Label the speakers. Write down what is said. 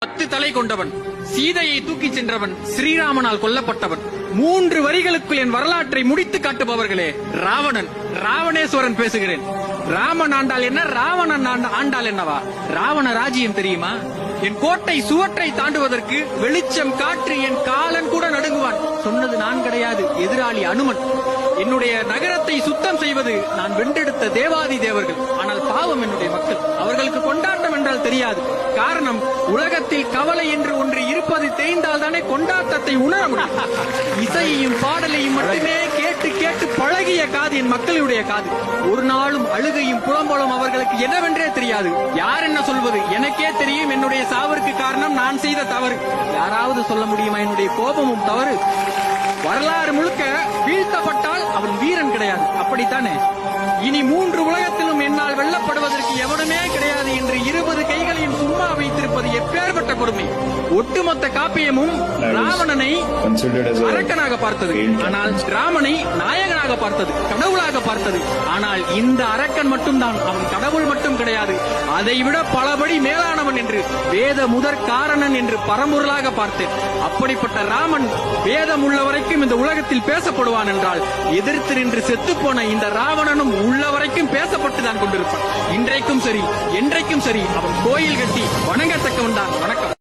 Speaker 1: 10 தலை கொண்டவன், சீதையை தூக்கிச் சென்றவன், ஸ்ரீராமனால் கொல்லப்பட்டவன். 3 வரிகளுக்குள் என் வரலாற்றை முடித்து காட்டுபவர்களே ராவணன், ராவணேஸ்வரன் பேசுகிறேன். ராமன் ஆண்டால் என்ன, ராவணன் ஆண்டால் என்னவா? ராவண ராஜ்யம் தெரியுமா? என் கோட்டை சுவற்றை தாண்டுவதற்கு வெளிச்சம் காற்று என் காலன் கூட நடுங்குவான். சொன்னது நான் கிடையாது, எதிராளி அனுமன். என்னுடைய நகரத்தை சுத்தம் செய்வது நான் வென்றெடுத்த தேவாதி தேவர்கள். ஆனால் பாவம் என்னுடைய மக்கள், அவர்களுக்கு கொண்டாட்டம் என்றால் தெரியாது. காரணம், உலகத்தில் கவலை என்று ஒன்று இருப்பது தெரிந்தால் தானே கொண்டாட்டத்தை உணர முடியும். இசையையும் பாடலையும் மட்டுமே கேட்டு கேட்டு பழகிய காது என் மக்களுடைய காது. ஒரு நாளும் அழுகையும் புலம்பலும் அவர்களுக்கு என்னவென்றே தெரியாது. யார் என்ன சொல்வது? எனக்கே தெரியும் என்னுடைய சாவிற்கு காரணம் நான் செய்த தவறு. யாராவது சொல்ல முடியுமா என்னுடைய கோபமும் தவறு? வரலாறு முழுக்க வீழ்த்தப்பட்டால் அவன் வீரன் கிடையாது, அப்படித்தானே? இனி 3 உலகத்திலும் என்னால் வெல்லப்படுவதற்கு எவனுமே கிடையாது என்று 20 கைகளையும் சும்மா வைத்திருப்பது எப்பேற்பட்ட கொடுமை. ஒட்டுமொத்த காப்பியமும் ராவணனை அரக்கனாக பார்த்தது, ஆனால் ராமனை நாயகனாக பார்த்தது, கடவுளாக பார்த்தது. ஆனால் இந்த அரக்கன் மட்டும்தான், அவன் கடவுள் மட்டும் கிடையாது, அதைவிட பலபடி மேலானவன் என்று வேத முதற் காரணன் என்று பரம்பொருளாக பார்த்தேன். அப்படிப்பட்ட ராமன் வேதம் உள்ள வரைக்கும் இந்த உலகத்தில் பேசப்படுவான் என்றால், எதிர்த்து நின்று செத்துப்போன இந்த ராவணனும் உள்ள வரைக்கும் பேசப்பட்டுதான் கொண்டிருப்பான். இன்றைக்கும் சரி, என்றைக்கும் சரி, அவன் கோயில் கட்டி வணங்கத்தக்கவன் தான். வணக்கம்.